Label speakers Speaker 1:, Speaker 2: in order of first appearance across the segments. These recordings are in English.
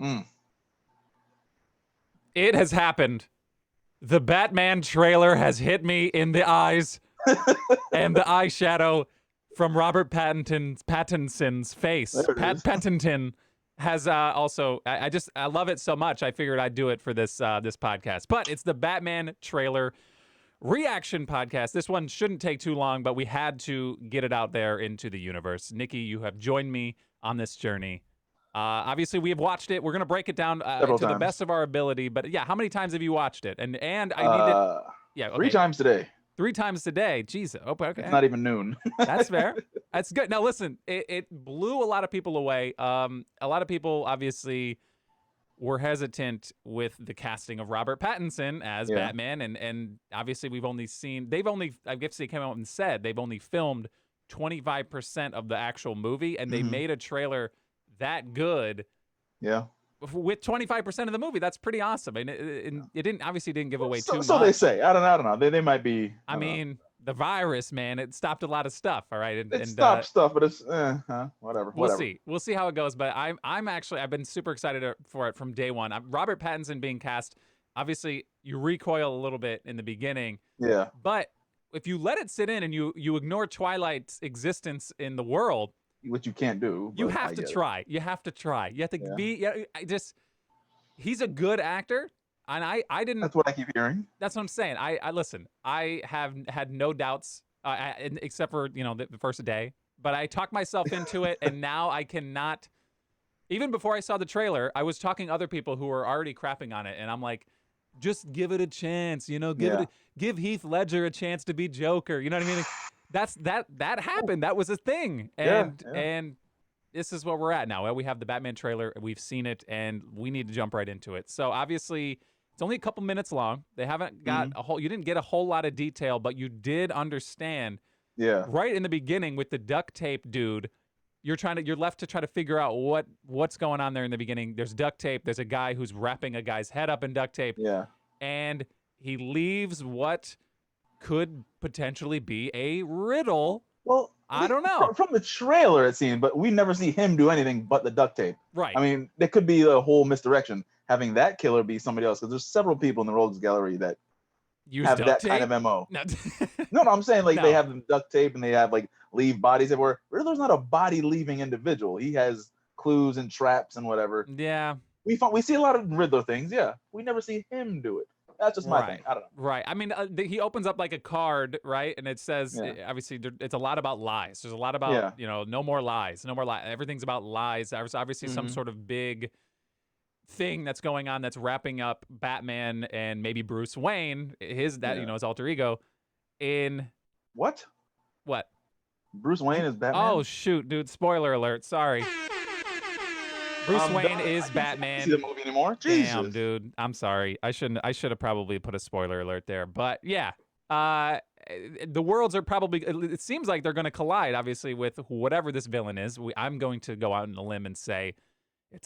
Speaker 1: Mm.
Speaker 2: It has happened. The Batman trailer has hit me in the eyes, and the eyeshadow from Robert Pattinson's face.
Speaker 1: There it is.
Speaker 2: Pattinson has also. I love it so much. I figured I'd do it for this podcast. But it's the Batman trailer reaction podcast. This one shouldn't take too long, but we had to get it out there into the universe. Nikki, you have joined me on this journey. Obviously, we have watched it. We're going to break it down
Speaker 1: Several
Speaker 2: to the
Speaker 1: times.
Speaker 2: best of our ability. But yeah, how many times have you watched it? And I need to. Yeah, okay.
Speaker 1: 3 times today.
Speaker 2: 3 times today. Jeez. Okay.
Speaker 1: It's not even noon.
Speaker 2: That's fair. That's good. Now, listen, it blew a lot of people away. A lot of people obviously were hesitant with the casting of Robert Pattinson as Batman, and obviously I guess they came out and said they've only filmed 25% of the actual movie, and they made a trailer that good.
Speaker 1: Yeah.
Speaker 2: With 25% of the movie, that's pretty awesome. And it didn't give away too much.
Speaker 1: So they say. I don't know. They might be.
Speaker 2: I mean, the virus, man, it stopped a lot of stuff. All right,
Speaker 1: it stopped stuff, but it's whatever.
Speaker 2: We'll see how it goes. But I've been super excited for it from day one. Robert Pattinson being cast, obviously, you recoil a little bit in the beginning.
Speaker 1: Yeah.
Speaker 2: But if you let it sit in and you ignore Twilight's existence in the world,
Speaker 1: which you can't do.
Speaker 2: You have to try. You have to try. You have to be. Yeah, he's a good actor, and I didn't.
Speaker 1: That's what I keep hearing.
Speaker 2: That's what I'm saying. I listen. I have had no doubts, except for the first day. But I talked myself into it, and now I cannot. Even before I saw the trailer, I was talking to other people who were already crapping on it, and I'm like, just give it a chance. Give Heath Ledger a chance to be Joker. You know what I mean? That happened. That was a thing. And this is where we're at now. We have the Batman trailer. We've seen it, and we need to jump right into it. So obviously, it's only a couple minutes long. They haven't got you didn't get a whole lot of detail, but you did understand.
Speaker 1: Yeah.
Speaker 2: Right in the beginning with the duct tape dude, you're left to try to figure out what's going on there in the beginning. There's duct tape. There's a guy who's wrapping a guy's head up in duct tape.
Speaker 1: Yeah.
Speaker 2: And he leaves what could potentially be a riddle.
Speaker 1: Well,
Speaker 2: I don't know.
Speaker 1: From the trailer, it seemed, but we never see him do anything but the duct tape.
Speaker 2: Right.
Speaker 1: I mean, there could be a whole misdirection, having that killer be somebody else, because there's several people in the rogues gallery that have that kind of MO. No, I'm saying they have the duct tape and they have leave bodies everywhere. Riddler's not a body leaving individual. He has clues and traps and whatever.
Speaker 2: Yeah.
Speaker 1: We see a lot of Riddler things. Yeah. We never see him do it. That's just my thing. I don't know.
Speaker 2: Right. I mean, he opens up like a card, right? And it says, obviously, it's a lot about lies. There's a lot about, no more lies. No more lies. Everything's about lies. There's obviously some sort of big thing that's going on that's wrapping up Batman and maybe Bruce Wayne, his alter ego, in...
Speaker 1: What? Bruce Wayne is Batman?
Speaker 2: Oh, shoot, dude. Spoiler alert. Sorry. Bruce Wayne is Batman.
Speaker 1: I can't see the movie anymore. Jesus.
Speaker 2: Damn, dude. I'm sorry. I should have probably put a spoiler alert there. But yeah, the worlds are probably. It seems like they're going to collide, obviously, with whatever this villain is. I'm going to go out on a limb and say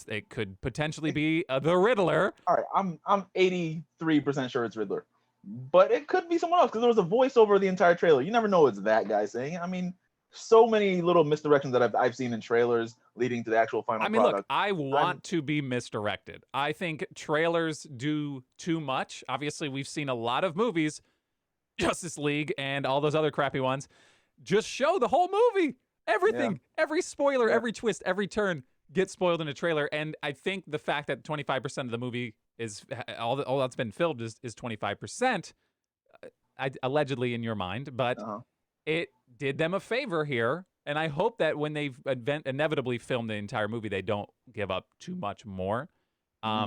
Speaker 2: it could potentially be the Riddler.
Speaker 1: All right, I'm 83% sure it's Riddler, but it could be someone else because there was a voice over the entire trailer. You never know it's that guy saying it. I mean, so many little misdirections that I've seen in trailers leading to the actual final product.
Speaker 2: Look, I want to be misdirected. I think trailers do too much. Obviously, we've seen a lot of movies, Justice League and all those other crappy ones, just show the whole movie. Everything, every spoiler, every twist, every turn gets spoiled in a trailer. And I think the fact that 25% of the movie is all that's been filmed is 25%, allegedly in your mind, but it did them a favor here, and I hope that when they inevitably film the entire movie, they don't give up too much more,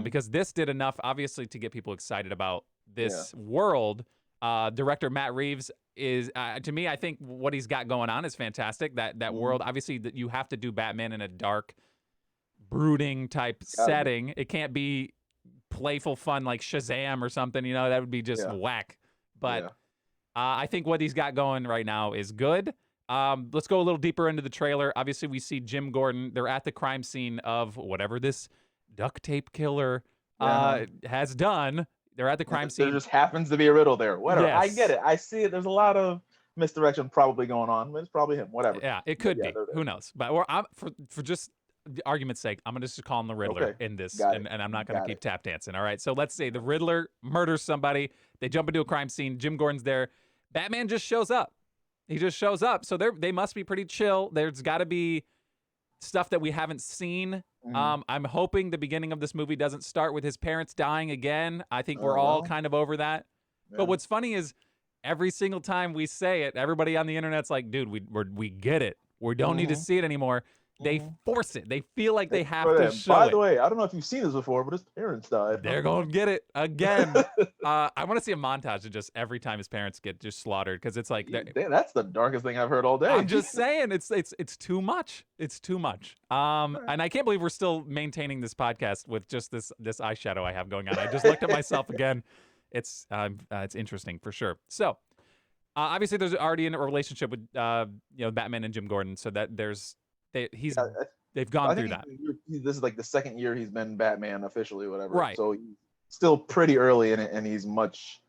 Speaker 2: because this did enough, obviously, to get people excited about this world. Director Matt Reeves is, to me, I think what he's got going on is fantastic. That world, obviously, that you have to do Batman in a dark, brooding type setting. It can't be playful fun like Shazam or something. That would be just whack. But I think what he's got going right now is good. Let's go a little deeper into the trailer. Obviously, we see Jim Gordon. They're at the crime scene of whatever this duct tape killer has done. They're at the crime scene.
Speaker 1: There just happens to be a riddle there. Whatever. Yes. I get it. I see it. There's a lot of misdirection probably going on. It's probably him. Whatever.
Speaker 2: Yeah, it could be. Who knows? But for just the argument's sake, I'm gonna just call him the Riddler in this, and I'm not gonna keep tap dancing. All right. So let's say the Riddler murders somebody. They jump into a crime scene. Jim Gordon's there. Batman just shows up. He just shows up. So they must be pretty chill. There's got to be stuff that we haven't seen. I'm hoping the beginning of this movie doesn't start with his parents dying again. I think we're all kind of over that. Yeah. But what's funny is every single time we say it, everybody on the internet's like, dude, we get it. We don't need to see it anymore. They force it. They feel like they have to show it.
Speaker 1: By the way, I don't know if you've seen this before, but his parents died.
Speaker 2: They're going to get it again. I want to see a montage of just every time his parents get just slaughtered, because it's like...
Speaker 1: That's the darkest thing I've heard all day.
Speaker 2: I'm just saying, it's too much. It's too much. And I can't believe we're still maintaining this podcast with just this eyeshadow I have going on. I just looked at myself again. It's interesting for sure. So, obviously, there's already a relationship with Batman and Jim Gordon, so that they've gone through that.
Speaker 1: This is like the second year he's been Batman officially, whatever.
Speaker 2: Right.
Speaker 1: So he's still pretty early in it, and he's much,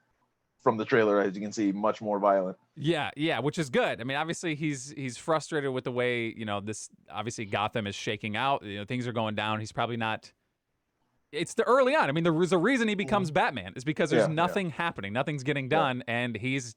Speaker 1: from the trailer, as you can see, much more violent.
Speaker 2: Yeah, which is good. I mean, obviously he's frustrated with the way, this obviously Gotham is shaking out. Things are going down. He's probably not. It's the early on. I mean, there's a reason he becomes Batman. Is because there's nothing happening. Nothing's getting done, and he's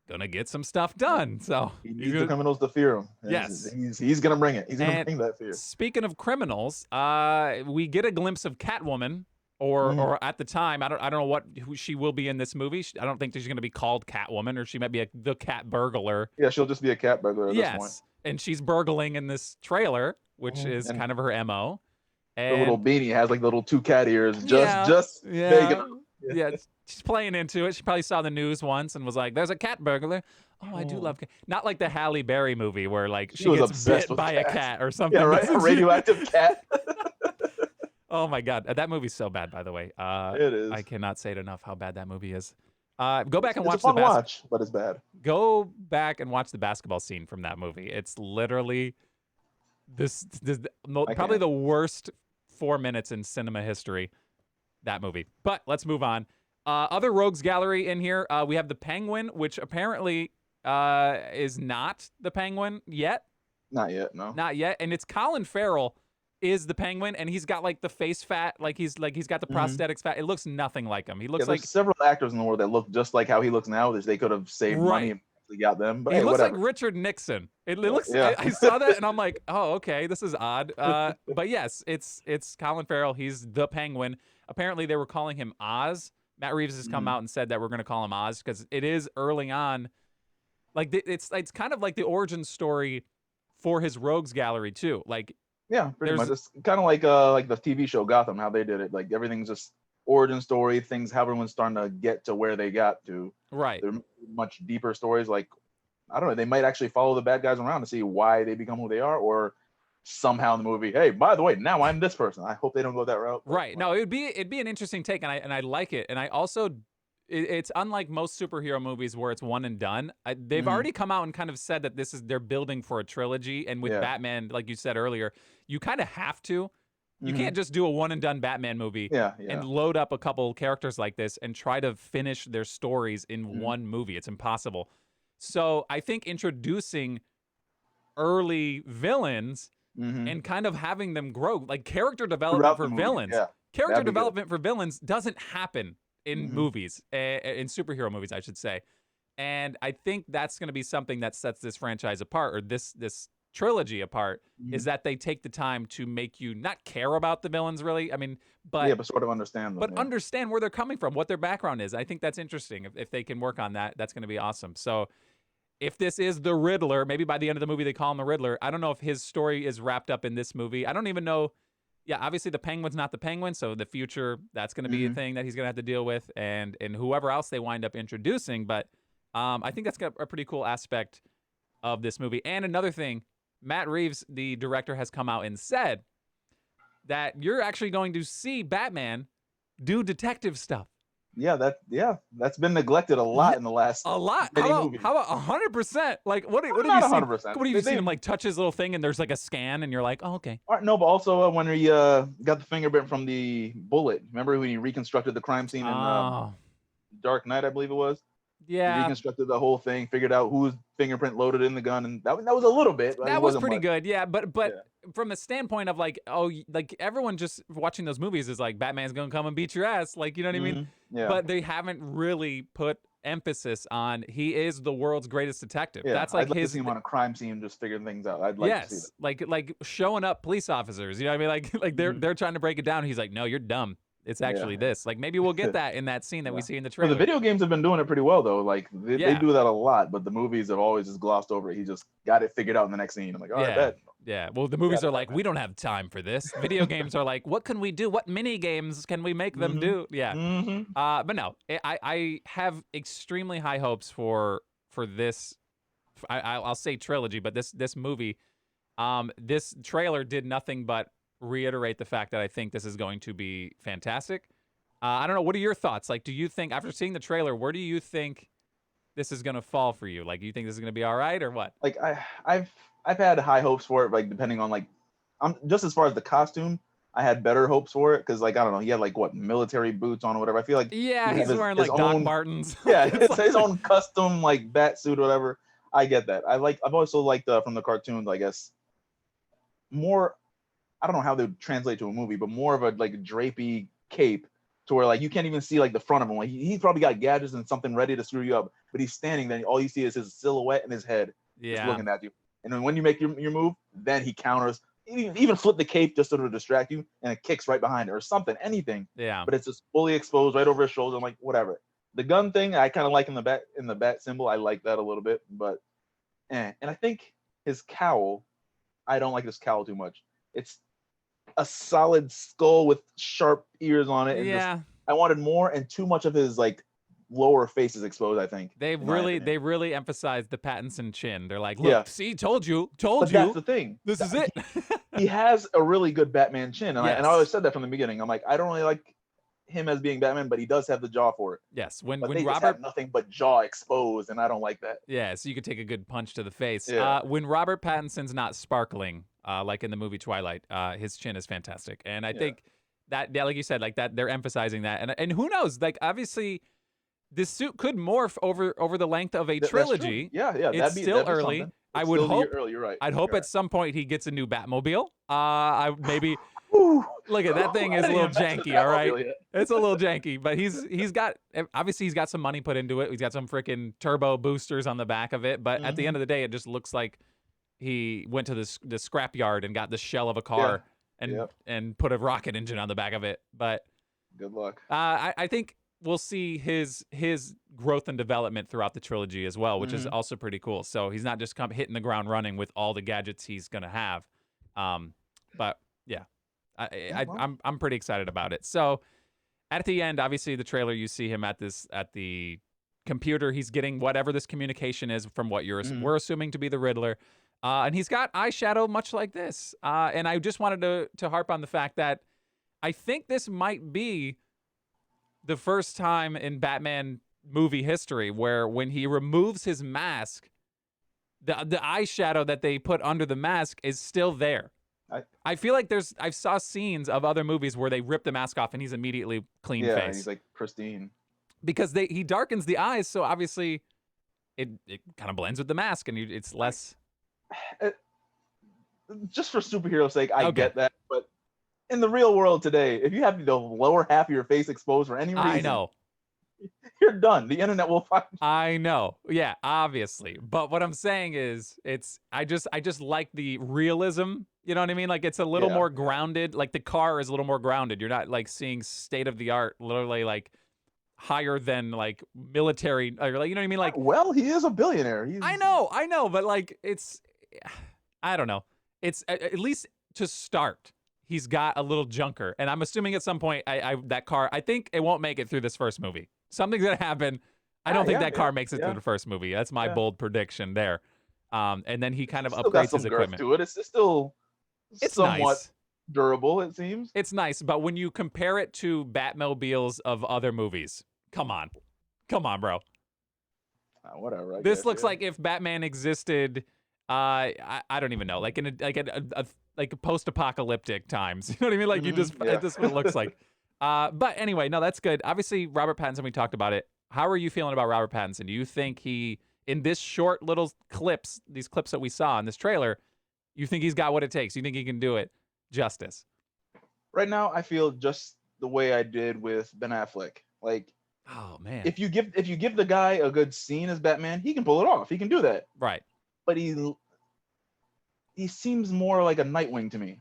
Speaker 2: gonna get some stuff done. So
Speaker 1: he needs the criminals to fear him.
Speaker 2: Yes,
Speaker 1: he's gonna bring it. He's gonna bring that fear.
Speaker 2: Speaking of criminals, we get a glimpse of Catwoman, or at the time, I don't know who she will be in this movie. I don't think she's gonna be called Catwoman, or she might be the cat burglar.
Speaker 1: Yeah, she'll just be a cat burglar at this point.
Speaker 2: And she's burgling in this trailer, which is kind of her MO. And
Speaker 1: the little beanie has like little two cat ears, just big enough.
Speaker 2: Yeah, she's playing into it. She probably saw the news once and was like, "There's a cat burglar." Oh, I do love cat. Not like the Halle Berry movie where like she gets bit by a cat or something.
Speaker 1: Yeah, right. A radioactive cat.
Speaker 2: Oh my God, that movie's so bad. By the way,
Speaker 1: it is.
Speaker 2: I cannot say it enough how bad that movie is. Go back and watch
Speaker 1: it's a fun watch, but it's bad.
Speaker 2: Go back and watch the basketball scene from that movie. It's literally probably the worst 4 minutes in cinema history. That movie. But let's move on. Other rogues gallery in here. We have the Penguin, which apparently is not the Penguin yet.
Speaker 1: Not yet, no.
Speaker 2: Not yet. And it's Colin Farrell is the Penguin, and he's got like the face fat, like he's got the prosthetics fat. It looks nothing like him. He looks like
Speaker 1: several actors in the world that look just like how he looks now. They could have saved money and got them. But
Speaker 2: he looks
Speaker 1: whatever.
Speaker 2: like Richard Nixon. It looks. Yeah. I saw that and I'm like, oh, okay, this is odd. But yes, it's Colin Farrell. He's the Penguin. Apparently, they were calling him Oz. Matt Reeves has come out and said that we're going to call him Oz because it is early on. Like it's kind of like the origin story for his rogues gallery too. Like
Speaker 1: pretty much. It's kind of like the TV show Gotham, how they did it. Like everything's just origin story, things how everyone's starting to get to where they got to.
Speaker 2: Right.
Speaker 1: They're much deeper stories. Like I don't know, they might actually follow the bad guys around to see why they become who they are, or somehow in the movie, hey, by the way, now I'm this person. I hope they don't go that route.
Speaker 2: Right. No, it'd be an interesting take, and I like it. And I also, it's unlike most superhero movies where it's one and done. They've already come out and kind of said that they're building for a trilogy. And with Batman, like you said earlier, you kind of have to. You can't just do a one and done Batman movie and load up a couple characters like this and try to finish their stories in one movie. It's impossible. So I think introducing early villains and kind of having them grow, like character development for villains. Yeah, character development for villains doesn't happen in movies, in superhero movies, I should say. And I think that's going to be something that sets this franchise apart, or this trilogy apart, is that they take the time to make you not care about the villains, really. I mean, but
Speaker 1: sort of understand them.
Speaker 2: But understand where they're coming from, what their background is. I think that's interesting. If they can work on that, that's going to be awesome. So if this is the Riddler, maybe by the end of the movie they call him the Riddler. I don't know if his story is wrapped up in this movie. I don't even know. Yeah, obviously the Penguin's not the Penguin, so the future, that's going to be a thing that he's going to have to deal with, and whoever else they wind up introducing. But I think that's got a pretty cool aspect of this movie. And another thing, Matt Reeves, the director, has come out and said that you're actually going to see Batman do detective stuff.
Speaker 1: That's been neglected a lot in the last.
Speaker 2: A lot. How about 100%? Like, what have you seen? 100%. What have you seen him like touch his little thing and there's like a scan and you're like, oh, okay.
Speaker 1: No, but also when he got the fingerprint from the bullet. Remember when he reconstructed the crime scene in Dark Knight, I believe it was. He reconstructed the whole thing, figured out whose fingerprint loaded in the gun, and that was a little bit.
Speaker 2: That was pretty good, yeah. But from a standpoint of like, like everyone just watching those movies is like, Batman's gonna come and beat your ass, like, you know what I mean?
Speaker 1: Yeah.
Speaker 2: But they haven't really put emphasis on he is the world's greatest detective.
Speaker 1: Yeah,
Speaker 2: that's like
Speaker 1: I'd like
Speaker 2: his.
Speaker 1: to see him on a crime scene just figuring things out. I'd like to see that.
Speaker 2: like showing up police officers. You know what I mean? Like they're trying to break it down. He's like, no, you're dumb. It's actually this. Like maybe we'll get that in that scene that we see in the trailer.
Speaker 1: Well, the video games have been doing it pretty well though. Like they do that a lot, but the movies have always just glossed over it. He just got it figured out in the next scene. I'm like, oh, I bet.
Speaker 2: Yeah. Well, the movies are like, we don't have time for this. Video games are like, what can we do? What mini games can we make them do? Yeah. But no, I have extremely high hopes for this. I'll say trilogy, but this movie, this trailer did nothing but reiterate the fact that I think this is going to be fantastic. I don't know. What are your thoughts? Like, do you think after seeing the trailer, where do you think this is going to fall for you? Like, you think this is going to be all right or what?
Speaker 1: Like, I've had high hopes for it. Like, depending on like, just as far as the costume, I had better hopes for it because like I don't know, he had like what military boots on or whatever. I feel like
Speaker 2: he's wearing like Doc Martens.
Speaker 1: Yeah, it's his own custom like bat suit or whatever. I get that. I've also liked from the cartoons, I guess, more. I don't know how they would translate to a movie, but more of a like drapey cape to where like you can't even see like the front of him. Like he's probably got gadgets and something ready to screw you up, but he's standing there and all you see is his silhouette and his head just looking at you. And then when you make your move, then he counters. Even flip the cape just to distract you, and it kicks right behind it or something, anything.
Speaker 2: Yeah.
Speaker 1: But it's just fully exposed right over his shoulder. I'm like, whatever. The gun thing, I kind of like in the bat symbol. I like that a little bit, but and I think his cowl, I don't like this cowl too much. It's a solid skull with sharp ears on it. And I wanted more, and too much of his like lower face is exposed. I think
Speaker 2: they really emphasized the Pattinson chin. They're like, look, see, told you.
Speaker 1: That's the thing.
Speaker 2: This is it.
Speaker 1: He has a really good Batman chin, and I always said that from the beginning. I'm like, I don't really like him as being Batman, but he does have the jaw for it.
Speaker 2: Yes,
Speaker 1: when
Speaker 2: Robert
Speaker 1: just have nothing but jaw exposed, and I don't like that.
Speaker 2: Yeah, so you could take a good punch to the face.
Speaker 1: Yeah.
Speaker 2: When Robert Pattinson's not sparkling, like in the movie Twilight, his chin is fantastic, and I think that, like you said, like that they're emphasizing that, and who knows? Like obviously, this suit could morph over the length of a trilogy.
Speaker 1: Yeah,
Speaker 2: it's still early. I would hope.
Speaker 1: You're right.
Speaker 2: I'd hope at some point he gets a new Batmobile. I maybe. Look at that thing is a little janky, all right? It's a little janky, but he's got some money put into it. He's got some freaking turbo boosters on the back of it, but at the end of the day, it just looks like he went to the scrapyard and got the shell of a car and put a rocket engine on the back of it. But
Speaker 1: good luck.
Speaker 2: I think we'll see his growth and development throughout the trilogy as well, which is also pretty cool. So he's not just hitting the ground running with all the gadgets he's gonna have. But yeah. I'm pretty excited about it. So at the end, obviously the trailer, you see him at the computer. He's getting whatever this communication is from what we're assuming to be the Riddler. And he's got eyeshadow much like this. And I just wanted to harp on the fact that I think this might be the first time in Batman movie history where when he removes his mask, the eyeshadow that they put under the mask is still there. I feel like I saw scenes of other movies where they rip the mask off and he's immediately clean face.
Speaker 1: Yeah, he's like pristine.
Speaker 2: Because he darkens the eyes, so obviously it kind of blends with the mask and it's less.
Speaker 1: Just for superhero sake, I get that, but in the real world today, if you have the lower half of your face exposed for any reason,
Speaker 2: I know.
Speaker 1: You're done. The internet will find you.
Speaker 2: I know. Yeah, obviously. But what I'm saying is I just like the realism. You know what I mean? Like it's a little more grounded. Like the car is a little more grounded. You're not like seeing state of the art, literally like higher than like military or like, you know what I mean? Like,
Speaker 1: well, he is a billionaire.
Speaker 2: I know, but like I don't know. It's at least to start. He's got a little junker, and I'm assuming at some point that car. I think it won't make it through this first movie. Something's gonna happen. I don't think that car makes it through the first movie. That's my bold prediction there. And then he kind of upgrades his equipment.
Speaker 1: To it. It's still somewhat
Speaker 2: nice.
Speaker 1: Durable. It seems
Speaker 2: it's nice, but when you compare it to Batmobiles of other movies, come on, bro.
Speaker 1: Whatever.
Speaker 2: This looks like if Batman existed. I don't even know, like in a post-apocalyptic times. You know what I mean? Like this is what it looks like. But anyway, no, that's good. Obviously, Robert Pattinson, we talked about it. how are you feeling about Robert Pattinson? Do you think he, in this short little clips, these clips that we saw in this trailer, you think he's got what it takes? You think he can do it justice?
Speaker 1: Right now, I feel just the way I did with Ben Affleck. Like,
Speaker 2: oh man,
Speaker 1: if you give the guy a good scene as Batman, he can pull it off. He can do that.
Speaker 2: Right.
Speaker 1: But he seems more like a Nightwing to me.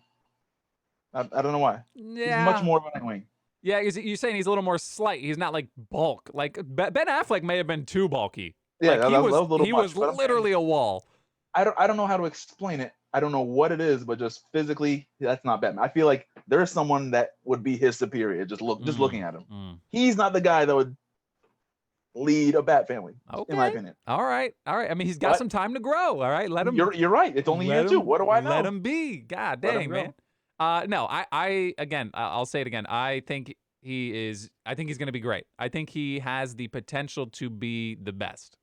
Speaker 1: I don't know why.
Speaker 2: Yeah.
Speaker 1: He's much more of a Nightwing.
Speaker 2: Yeah, you're saying he's a little more slight. He's not like bulk. Like Ben Affleck may have been too bulky.
Speaker 1: Yeah,
Speaker 2: like, he
Speaker 1: was
Speaker 2: literally a wall.
Speaker 1: I don't know how to explain it. I don't know what it is, but just physically, that's not Batman. I feel like there's someone that would be his superior. Just looking at him. He's not the guy that would lead a Bat family, in my opinion.
Speaker 2: All right. I mean, he's got some time to grow. All right, let him.
Speaker 1: You're right. It's only year 2. What do I know?
Speaker 2: Let him be. God dang, man. No, I'll say it again. I think he's going to be great. I think he has the potential to be the best.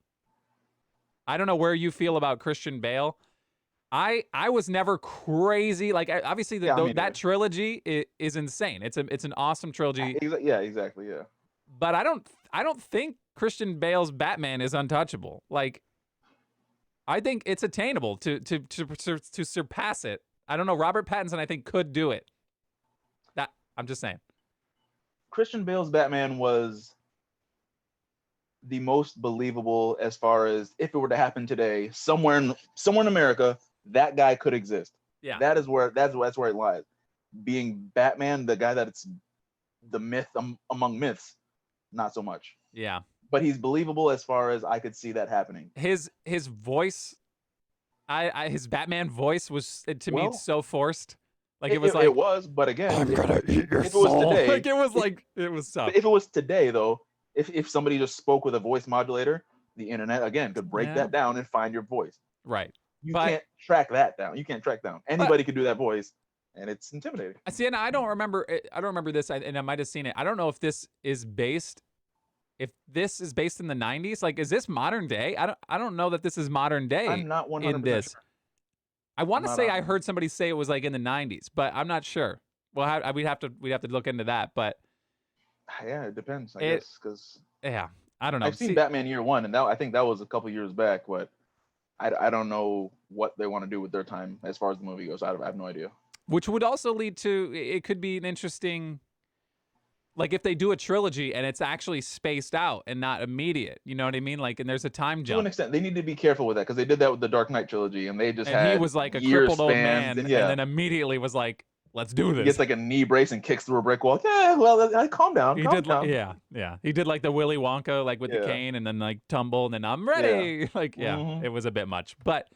Speaker 2: I don't know where you feel about Christian Bale. I was never crazy. Like, obviously, that trilogy is insane. It's an awesome trilogy.
Speaker 1: Yeah, exactly. Yeah.
Speaker 2: But I don't think Christian Bale's Batman is untouchable. Like, I think it's attainable to surpass it. I don't know. Robert Pattinson, I think, could do it. That I'm just saying.
Speaker 1: Christian Bale's Batman was the most believable as far as if it were to happen today, somewhere in America, that guy could exist.
Speaker 2: Yeah.
Speaker 1: That's where it lies. Being Batman, the guy that's the myth among myths, not so much.
Speaker 2: Yeah.
Speaker 1: But he's believable as far as I could see that happening.
Speaker 2: His voice, his Batman voice was to me so forced. Like it was,
Speaker 1: but again,
Speaker 2: I'm gonna eat your soul. It was today, it was tough.
Speaker 1: If it was today though, if somebody just spoke with a voice modulator, the internet again could break that down and find your voice.
Speaker 2: Right.
Speaker 1: You can't track that down. You can't track down. Anybody could do that voice, and it's intimidating.
Speaker 2: See, and I don't remember this, and I might have seen it. I don't know if this is based. If this is based in the 90s, like, is this modern day? I don't know that this is modern day.
Speaker 1: I'm not 100%
Speaker 2: in this.
Speaker 1: Sure.
Speaker 2: I want to say I heard somebody say it was like in the 90s, but I'm not sure. Well, we'd have to look into that, but
Speaker 1: yeah, it depends. I guess because
Speaker 2: I don't know.
Speaker 1: I've seen Batman Year One, and I think that was a couple years back, but I don't know what they want to do with their time as far as the movie goes. I have no idea. Which
Speaker 2: would also lead to it could be an interesting. Like if they do a trilogy and it's actually spaced out and not immediate, you know what I mean? Like, and there's a time jump.
Speaker 1: To an extent, they need to be careful with that because they did that with the Dark Knight trilogy, and they just had
Speaker 2: he was like a crippled old man,
Speaker 1: and
Speaker 2: then immediately was like, "Let's do this."
Speaker 1: He gets like a knee brace and kicks through a brick wall. Yeah, well, calm down. Calm down.
Speaker 2: Yeah. He did like the Willy Wonka, like with the cane, and then like tumble, and then I'm ready. Yeah. It was a bit much, but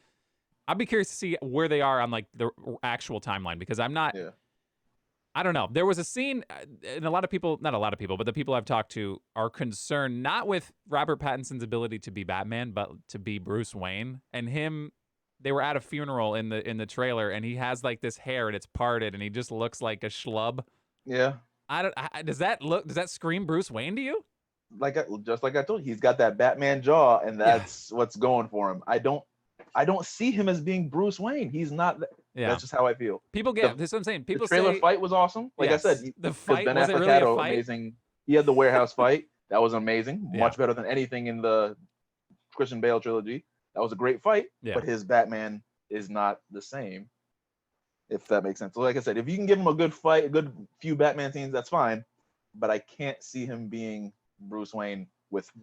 Speaker 2: I'd be curious to see where they are on like the actual timeline because I'm not.
Speaker 1: Yeah.
Speaker 2: I don't know. There was a scene, and not a lot of people, but the people I've talked to are concerned not with Robert Pattinson's ability to be Batman, but to be Bruce Wayne. And they were at a funeral in the trailer, and he has like this hair and it's parted, and he just looks like a schlub.
Speaker 1: Yeah.
Speaker 2: Does that scream Bruce Wayne to you?
Speaker 1: Just like I told you, he's got that Batman jaw, and that's what's going for him. I don't see him as being Bruce Wayne. He's not. Yeah. That's just how I feel.
Speaker 2: People get this is what I'm saying. People
Speaker 1: the trailer fight was awesome. Like I said,
Speaker 2: the fight
Speaker 1: Ben
Speaker 2: was
Speaker 1: Affleck
Speaker 2: it really
Speaker 1: had
Speaker 2: a fight?
Speaker 1: amazing. He had the warehouse fight. That was amazing. Much better than anything in the Christian Bale trilogy. That was a great fight.
Speaker 2: Yeah.
Speaker 1: But his Batman is not the same. If that makes sense. So like I said, if you can give him a good fight, a good few Batman scenes, that's fine. But I can't see him being Bruce Wayne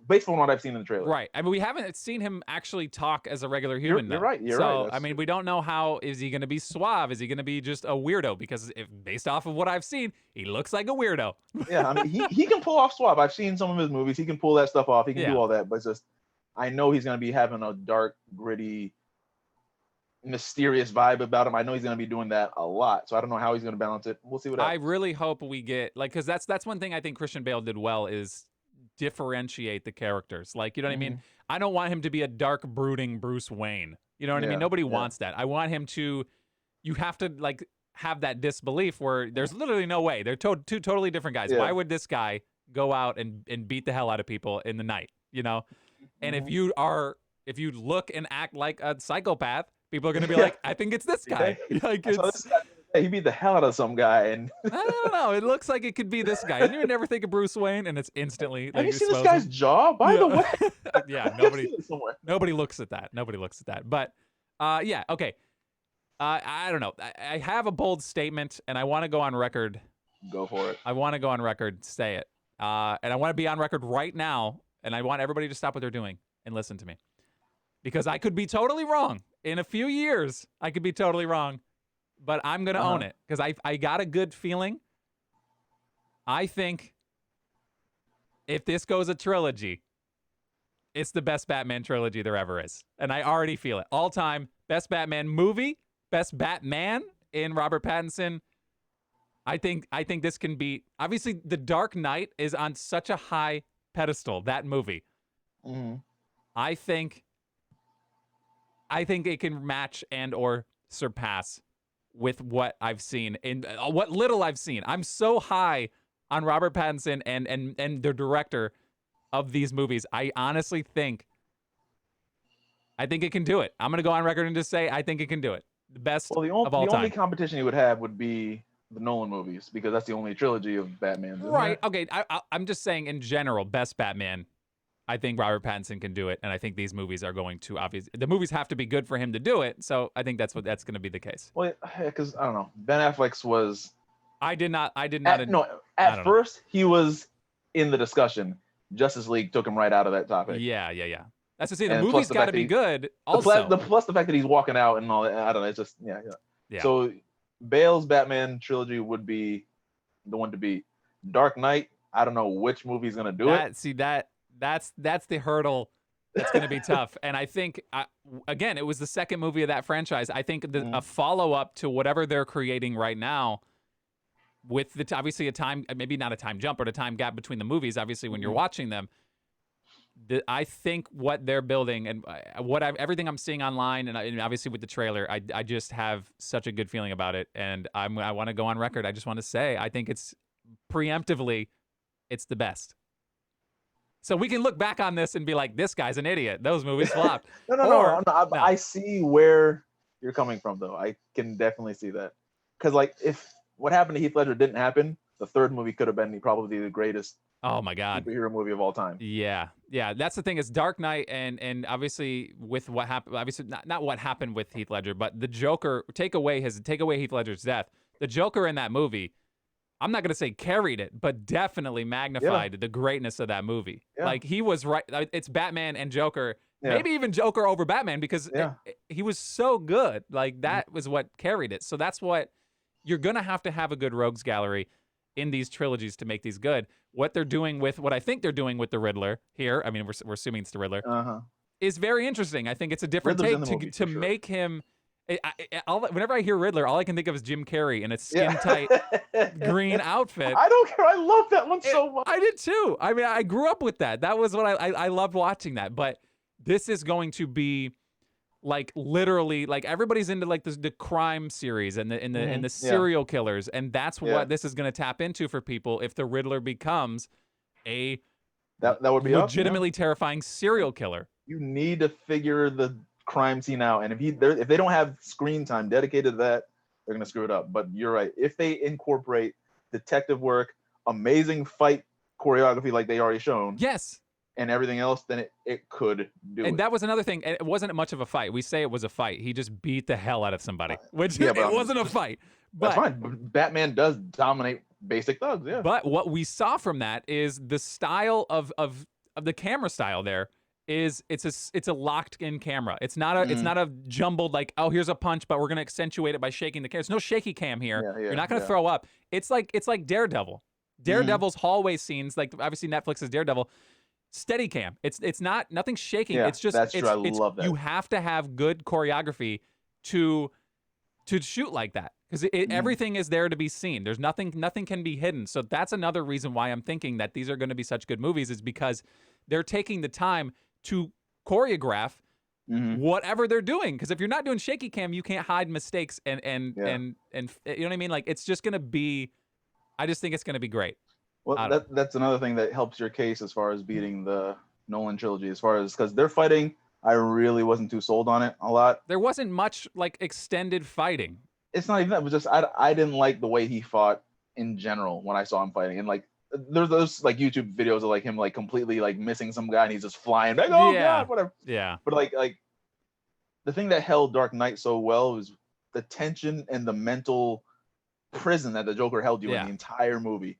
Speaker 1: based on what I've seen in the trailer.
Speaker 2: Right. I mean, we haven't seen him actually talk as a regular human.
Speaker 1: You're right.
Speaker 2: So, I mean, we don't know how, is he going to be suave? Is he going to be just a weirdo? Because based off of what I've seen, he looks like a weirdo.
Speaker 1: Yeah, I mean, he can pull off suave. I've seen some of his movies. He can pull that stuff off. He can do all that. But it's just, I know he's going to be having a dark, gritty, mysterious vibe about him. I know he's going to be doing that a lot. So I don't know how he's going to balance it. We'll see what happens.
Speaker 2: I really hope we get, like, because that's one thing I think Christian Bale did well is differentiate the characters. Like, you know what I mean? I don't want him to be a dark, brooding Bruce Wayne. You know what I mean? Nobody wants that. I want him to, you have to like have that disbelief where there's literally no way. They're two totally different guys. Why would this guy go out and beat the hell out of people in the night? You know? And if you look and act like a psychopath, people are going to be like, I think it's this guy. Like,
Speaker 1: Hey, he beat the hell out of some guy, and
Speaker 2: I don't know. It looks like it could be this guy. And you would never think of Bruce Wayne, and it's instantly
Speaker 1: have
Speaker 2: like
Speaker 1: you seen this
Speaker 2: exposes.
Speaker 1: guy's jaw? By
Speaker 2: Yeah.
Speaker 1: the way,
Speaker 2: Yeah,
Speaker 1: I've seen it somewhere.
Speaker 2: nobody looks at that. Nobody looks at that. But yeah, okay. I don't know. I have a bold statement, and I want to go on record.
Speaker 1: Go for it.
Speaker 2: I want to go on record, say it. And I want to be on record right now, and I want everybody to stop what they're doing and listen to me. Because I could be totally wrong. In a few years, I could be totally wrong. But I'm going to own it, because I got a good feeling. I think if this goes a trilogy, it's the best Batman trilogy there ever is. And I already feel it. All time, best Batman movie, best Batman in Robert Pattinson. I think this can be, obviously The Dark Knight is on such a high pedestal, that movie.
Speaker 1: Mm-hmm.
Speaker 2: I think it can match and or surpass with what I've seen in what little I've seen. I'm so high on Robert Pattinson and the director of these movies. I honestly think it can do it. I'm going to go on record and just say I think it can do it. The best of all time.
Speaker 1: The only competition he would have would be the Nolan movies, because that's the only trilogy of Batman.
Speaker 2: Right. Okay. I'm just saying in general, best Batman. I think Robert Pattinson can do it, and I think these movies are going to obviously. The movies have to be good for him to do it, so I think that's going to be the case.
Speaker 1: Well, because I don't know, Ben Affleck's was.
Speaker 2: I did not.
Speaker 1: At first, he was in the discussion. Justice League took him right out of that topic.
Speaker 2: Yeah. That's to say, the movie's got to be good. Also,
Speaker 1: plus the fact that he's walking out and all that. I don't know. It's just yeah. So Bale's Batman trilogy would be the one to beat. Dark Knight. I don't know which movie's gonna do it.
Speaker 2: See that. That's the hurdle that's going to be tough. And I think, again, it was the second movie of that franchise. I think a follow-up to whatever they're creating right now with obviously a time, maybe not a time jump, but a time gap between the movies, obviously, when you're watching them. I think what they're building and everything I'm seeing online and obviously with the trailer, I just have such a good feeling about it. And I want to go on record. I just want to say I think it's preemptively, it's the best. So we can look back on this and be like, this guy's an idiot. Those movies flopped.
Speaker 1: No. I see where you're coming from, though. I can definitely see that. Because, like, if what happened to Heath Ledger didn't happen, the third movie could have been probably the greatest
Speaker 2: oh my God
Speaker 1: superhero movie of all time.
Speaker 2: Yeah. That's the thing is Dark Knight and obviously with what happened, obviously not what happened with Heath Ledger, but the Joker, take away Heath Ledger's death. The Joker in that movie, I'm not going to say carried it, but definitely magnified the greatness of that movie. Yeah. Like he was right. It's Batman and Joker, maybe even Joker over Batman because he was so good. Like that was what carried it. So that's what you're going to have a good rogues gallery in these trilogies to make these good. What they're doing with what I think they're doing with the Riddler here. I mean, we're assuming it's the Riddler is very interesting. I think it's a different take to make him. Whenever I hear Riddler, all I can think of is Jim Carrey in a skin-tight green outfit.
Speaker 1: I don't care. I love that one so much.
Speaker 2: I did too. I mean, I grew up with that. That was what I loved watching that. But this is going to be like literally like everybody's into like the crime series and the serial killers, and that's what this is going to tap into for people if the Riddler becomes a
Speaker 1: that would be
Speaker 2: legitimately terrifying serial killer.
Speaker 1: You need to figure the crime scene out, and if they don't have screen time dedicated to that, they're gonna screw it up. But you're right. If they incorporate detective work, amazing fight choreography like they already shown, and everything else, then it could do it.
Speaker 2: And that was another thing. It wasn't much of a fight. We say it was a fight. He just beat the hell out of somebody, which it wasn't a fight. But
Speaker 1: that's fine. Batman does dominate basic thugs. Yeah.
Speaker 2: But what we saw from that is the style of the camera style there. It's a locked in camera. It's not a jumbled like, oh, here's a punch, but we're gonna accentuate it by shaking the camera. There's no shaky cam here. You're not gonna throw up. It's like Daredevil. Daredevil's hallway scenes, like obviously Netflix's Daredevil, steady cam. It's not nothing shaking.
Speaker 1: Yeah,
Speaker 2: it's just
Speaker 1: that's true. I love that.
Speaker 2: You have to have good choreography to shoot like that because everything is there to be seen. There's nothing can be hidden. So that's another reason why I'm thinking that these are going to be such good movies is because they're taking the time to choreograph whatever they're doing. Because if you're not doing shaky cam, you can't hide mistakes and you know what I mean? Like it's just gonna be. I just think it's gonna be great.
Speaker 1: Well, that's another thing that helps your case as far as beating the Nolan trilogy. As far as because they're fighting, I really wasn't too sold on it a lot.
Speaker 2: There wasn't much like extended fighting.
Speaker 1: It's not even that, but just I didn't like the way he fought in general when I saw him fighting, and like there's those like YouTube videos of like him like completely like missing some guy and he's just flying like, oh god, whatever.
Speaker 2: Yeah.
Speaker 1: But like the thing that held Dark Knight so well is the tension and the mental prison that the Joker held you in the entire movie.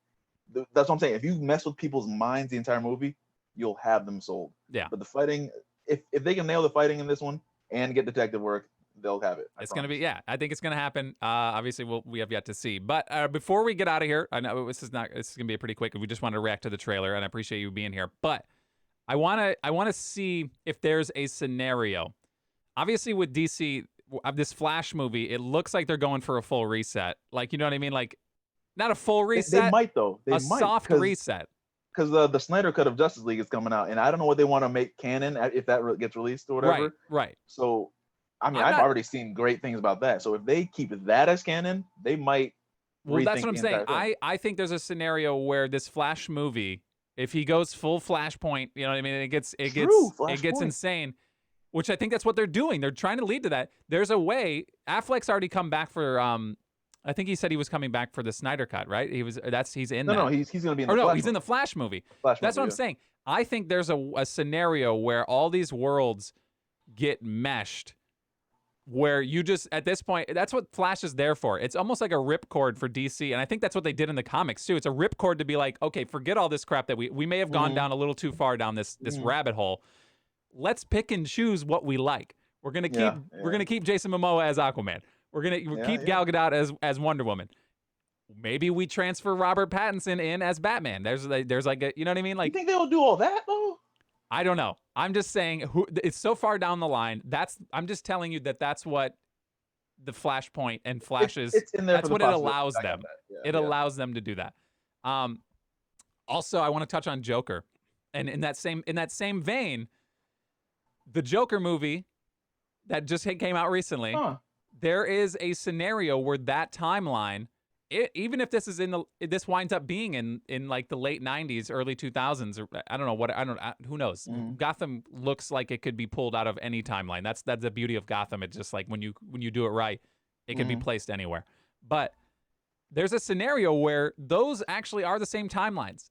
Speaker 1: That's what I'm saying. If you mess with people's minds the entire movie, you'll have them sold.
Speaker 2: Yeah.
Speaker 1: But the fighting, if they can nail the fighting in this one and get detective work, they'll have it.
Speaker 2: It's going to be, I think it's going to happen. Obviously, we have yet to see. But before we get out of here, I know this is going to be a pretty quick. We just want to react to the trailer, and I appreciate you being here. But I want to see if there's a scenario. Obviously, with DC, this Flash movie, it looks like they're going for a full reset. Like, you know what I mean? Like, not a full reset.
Speaker 1: They might, though.
Speaker 2: A soft reset.
Speaker 1: Because the Snyder Cut of Justice League is coming out, and I don't know what they want to make canon if that gets released or whatever.
Speaker 2: Right.
Speaker 1: So, I mean, I've already seen great things about that. So if they keep that as canon, they might.
Speaker 2: Well, that's what I'm saying. I think there's a scenario where this Flash movie, if he goes full Flashpoint, you know what I mean? It gets insane. Which I think that's what they're doing. They're trying to lead to that. There's a way. Affleck's already come back for. I think he said he was coming back for the Snyder Cut, right? He's in.
Speaker 1: No, he's going to be in.
Speaker 2: He's in the Flash movie. That's what I'm saying. I think there's a scenario where all these worlds get meshed, where you just at this point, that's what Flash is there for. It's almost like a ripcord for DC, and I think that's what they did in the comics too. It's a ripcord to be like, okay, forget all this crap that we may have gone down a little too far down this rabbit hole. Let's pick and choose what we like. We're gonna keep Jason Momoa as Aquaman. We're gonna keep Gal Gadot as Wonder Woman. Maybe we transfer Robert Pattinson in as Batman. There's like a, you know what I mean? Like,
Speaker 1: you think they'll do all that though?
Speaker 2: I don't know. I'm just saying it's so far down the line. I'm just telling you that's what the Flashpoint and Flash is.
Speaker 1: It's in there.
Speaker 2: That's what it allows them. It allows them to do that. Also, I want to touch on Joker, and in that same vein, the Joker movie that just came out recently. There is a scenario where that timeline, even if this winds up being in like the late 90s, early 2000s, or I don't know who knows. Gotham looks like it could be pulled out of any timeline. That's the beauty of Gotham. It's just like when you do it right, it can be placed anywhere. But there's a scenario where those actually are the same timelines.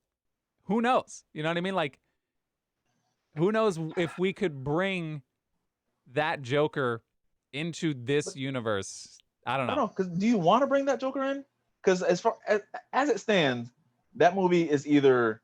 Speaker 2: Who knows? You know what I mean? Like, who knows if we could bring that Joker into this universe? I don't know.
Speaker 1: Because do you want to bring that Joker in? Because as far as it stands, that movie is either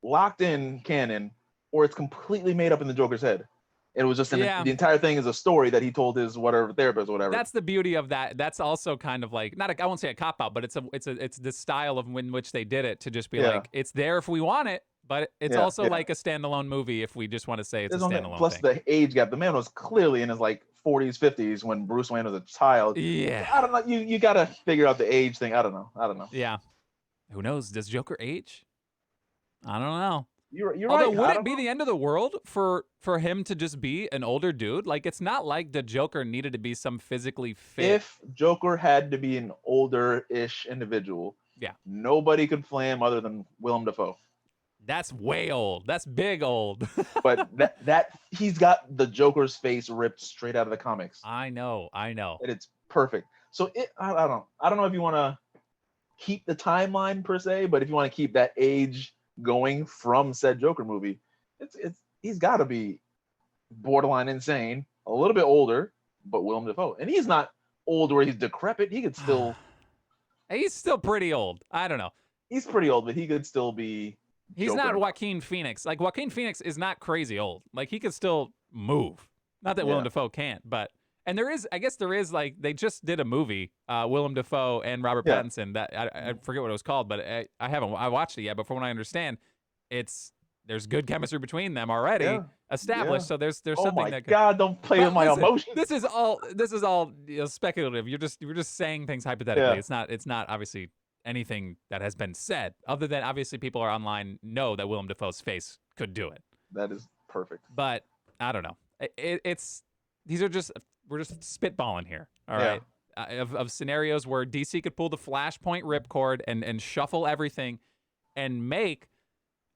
Speaker 1: locked in canon or it's completely made up in the Joker's head. It was just the entire thing is a story that he told his whatever therapist or whatever.
Speaker 2: That's the beauty of that. That's also kind of like I won't say a cop out, but it's the style of in which they did it to just be like, it's there if we want it, but it's also like a standalone movie if we just want to say it's a standalone
Speaker 1: plus
Speaker 2: thing.
Speaker 1: The age gap. The man was clearly in his like 40s, 50s when Bruce Wayne was a child.
Speaker 2: Yeah.
Speaker 1: I don't know. You got to figure out the age thing. I don't know.
Speaker 2: Yeah. Who knows? Does Joker age? I don't know.
Speaker 1: You're
Speaker 2: Although,
Speaker 1: right.
Speaker 2: would it be the end of the world for him to just be an older dude? Like, it's not like the Joker needed to be some physically fit.
Speaker 1: If Joker had to be an older-ish individual, nobody could play him other than Willem Dafoe.
Speaker 2: That's way old. That's big old.
Speaker 1: But that he's got the Joker's face ripped straight out of the comics.
Speaker 2: I know.
Speaker 1: And it's perfect. So I don't know if you want to keep the timeline per se, but if you want to keep that age going from said Joker movie, he's got to be borderline insane, a little bit older, but Willem Dafoe, and he's not old where he's decrepit. He could still.
Speaker 2: He's still pretty old. I don't know.
Speaker 1: He's pretty old, but he could still be.
Speaker 2: He's
Speaker 1: Joker.
Speaker 2: not Joaquin Phoenix. Like, Joaquin Phoenix is not crazy old. Like, he could still move. Not that Willem Dafoe can't, but. And I guess there is, like, they just did a movie, Willem Dafoe and Robert Pattinson, that I forget what it was called, but I watched it yet, but from what I understand, there's good chemistry between them already established, so there's something that could...
Speaker 1: God, don't play with my emotions.
Speaker 2: This is all speculative. You're just saying things hypothetically. It's not obviously anything that has been said, other than obviously people are online know that Willem Dafoe's face could do it.
Speaker 1: That is perfect.
Speaker 2: But I don't know. We're just spitballing here, all right? Of scenarios where DC could pull the Flashpoint ripcord and shuffle everything and make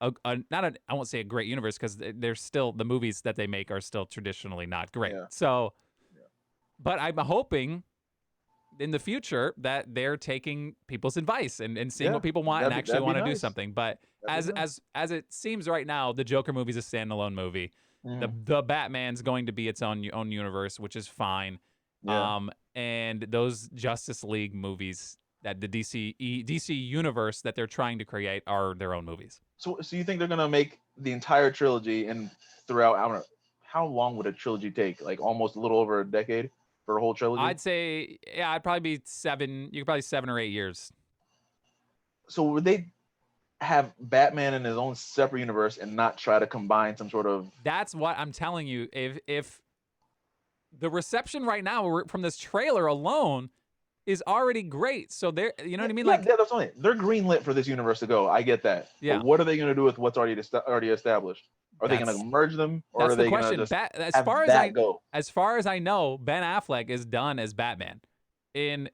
Speaker 2: I won't say a great universe, because there's still the movies that they make are still traditionally not great. So, but I'm hoping in the future that they're taking people's advice and seeing what people want and actually want to do something. But as it seems right now, the Joker movie is a standalone movie. The Batman's going to be its own universe, which is fine.
Speaker 1: Yeah.
Speaker 2: And those Justice League movies that the DC universe that they're trying to create are their own movies.
Speaker 1: So you think they're gonna make the entire trilogy and throughout? I don't know, how long would a trilogy take? Like almost a little over a decade for a whole trilogy?
Speaker 2: I'd say, yeah, I'd probably be 7. You could probably 7 or 8 years.
Speaker 1: So would they have Batman in his own separate universe and not try to combine some sort of?
Speaker 2: That's what I'm telling you. If the reception right now from this trailer alone is already great, so they're, you know what I mean? Like,
Speaker 1: yeah, that's only they're greenlit for this universe to go. I get that.
Speaker 2: Yeah.
Speaker 1: But what are they going to do with what's already established? Are they going to merge them, or are they going to just as
Speaker 2: far as I know, Ben Affleck is done as Batman in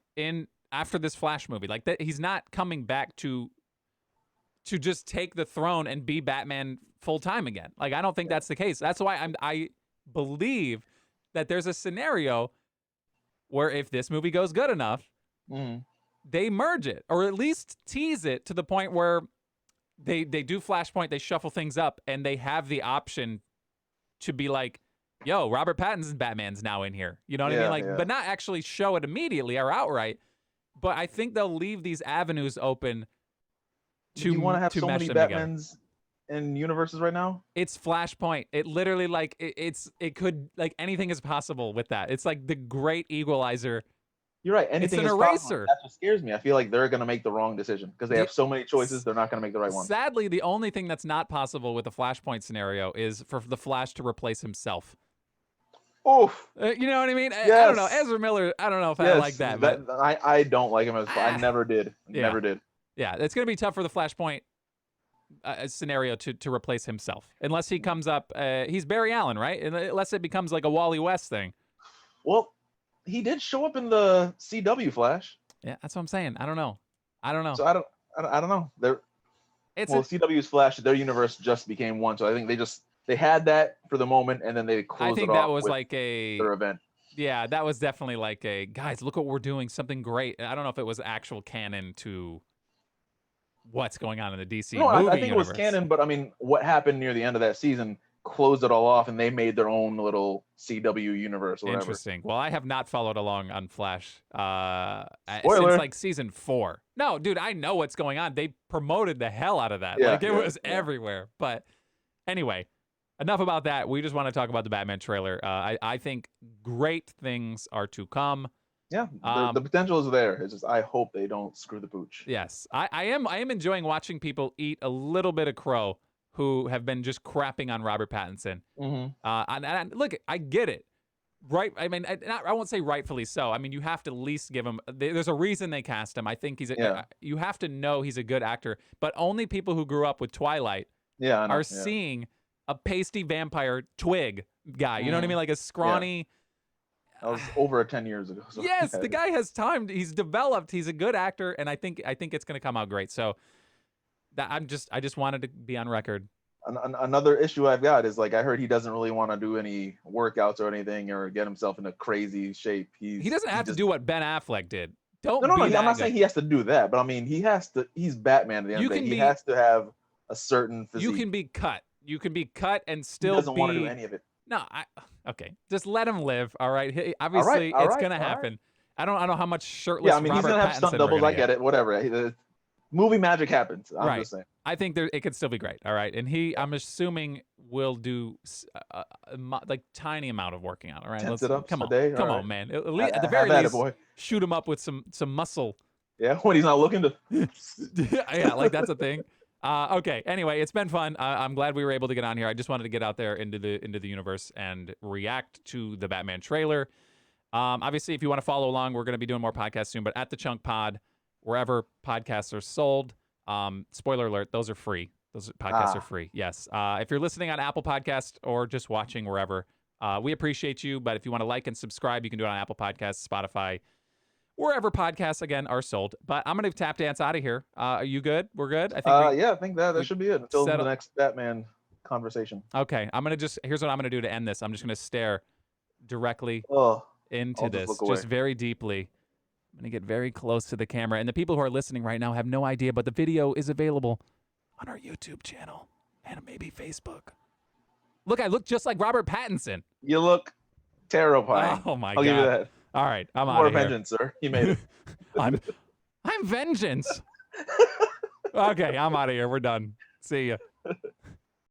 Speaker 2: after this Flash movie. Like that, he's not coming back to just take the throne and be Batman full time again. Like, I don't think that's the case. That's why I believe that there's a scenario where if this movie goes good enough, they merge it, or at least tease it to the point where they do Flashpoint, they shuffle things up, and they have the option to be like, yo, Robert Pattinson's Batman's now in here. You know what I mean? Like, but not actually show it immediately or outright. But I think they'll leave these avenues open to
Speaker 1: you want to have so many Batmans
Speaker 2: together
Speaker 1: in universes right now?
Speaker 2: It's Flashpoint. It literally, like, it could, like, anything is possible with that. It's like the great equalizer.
Speaker 1: You're right. Anything
Speaker 2: it's an
Speaker 1: is
Speaker 2: eraser.
Speaker 1: Possible. That's what scares me. I feel like they're going to make the wrong decision because they have so many choices. They're not going to make the right one.
Speaker 2: Sadly, the only thing that's not possible with the Flashpoint scenario is for the Flash to replace himself.
Speaker 1: Oof.
Speaker 2: You know what I mean?
Speaker 1: Yes.
Speaker 2: I don't know. Ezra Miller, I don't know if I like that. But
Speaker 1: I don't like him as I never did. Never did.
Speaker 2: Yeah, it's going to be tough for the Flashpoint scenario to replace himself. Unless he comes up, he's Barry Allen, right? Unless it becomes like a Wally West thing.
Speaker 1: Well, he did show up in the CW Flash.
Speaker 2: Yeah, that's what I'm saying. I don't know.
Speaker 1: So I don't know. CW's Flash, their universe just became one. So I think they had that for the moment, and then they closed it off.
Speaker 2: I think that was like
Speaker 1: their event.
Speaker 2: Yeah, that was definitely like a, guys, look what we're doing, something great. I don't know if it was actual canon to what's going on in the DC movie
Speaker 1: I think
Speaker 2: universe.
Speaker 1: It was canon, but I mean, what happened near the end of that season closed it all off, and they made their own little CW universe or whatever.
Speaker 2: Interesting. Well, I have not followed along on Flash
Speaker 1: Spoiler.
Speaker 2: since like season 4. No, dude, I know what's going on. They promoted the hell out of that. It was everywhere. But anyway, enough about that. We just want to talk about the Batman trailer. I think great things are to come.
Speaker 1: Yeah, the potential is there. It's just I hope they don't screw the pooch.
Speaker 2: Yes, I am enjoying watching people eat a little bit of crow who have been just crapping on Robert Pattinson. And look, I get it. Right? I mean, I won't say rightfully so. I mean, you have to at least give him. There's a reason they cast him. I think you have to know he's a good actor. But only people who grew up with Twilight are seeing a pasty vampire twig guy. You know what I mean? Like a scrawny.
Speaker 1: Yeah. That was over 10 years ago. So
Speaker 2: yes, the guy has time. He's developed. He's a good actor, and I think it's going to come out great. So that I just wanted to be on record.
Speaker 1: Another issue I've got is, like, I heard he doesn't really want to do any workouts or anything or get himself in a crazy shape.
Speaker 2: He doesn't have to do what Ben Affleck did. No,
Speaker 1: I'm not saying he has to do that, but I mean, he has to. He's Batman at the end of the day. He has to have a certain physique.
Speaker 2: You can be cut. You can be cut and still.
Speaker 1: He doesn't want to do any of it.
Speaker 2: No, okay. Just let him live. All right. Obviously, it's gonna happen. Right. I don't know how much shirtless.
Speaker 1: Yeah, I mean,
Speaker 2: Robert
Speaker 1: he's gonna have stunt doubles. I get it. Whatever. Movie magic happens. I'm just saying.
Speaker 2: I think it could still be great. All right, and I'm assuming will do like tiny amount of working out. All right,
Speaker 1: let's come on,
Speaker 2: come on, man. At the very least, shoot him up with some muscle.
Speaker 1: Yeah, when he's not looking to.
Speaker 2: Yeah, like that's a thing. Okay. Anyway, it's been fun. I'm glad we were able to get on here. I just wanted to get out there into the universe and react to the Batman trailer. Obviously, if you want to follow along, we're going to be doing more podcasts soon. But at the Chunk Pod, wherever podcasts are sold. Spoiler alert: those are free. Those podcasts are free. Yes. If you're listening on Apple Podcasts or just watching wherever, we appreciate you. But if you want to like and subscribe, you can do it on Apple Podcasts, Spotify, wherever podcasts, again, are sold. But I'm going to tap dance out of here. Are you good? We're good?
Speaker 1: I think that should be it until the next Batman conversation.
Speaker 2: Okay. Here's what I'm going to do to end this. I'm just going to stare directly into this, just very deeply. I'm going to get very close to the camera. And the people who are listening right now have no idea, but the video is available on our YouTube channel and maybe Facebook. Look, I look just like Robert Pattinson.
Speaker 1: You look terrifying.
Speaker 2: Oh, my God.
Speaker 1: I'll give you that.
Speaker 2: All right, I'm out of here.
Speaker 1: More vengeance, sir. You made it.
Speaker 2: I'm vengeance. Okay, I'm out of here. We're done. See ya.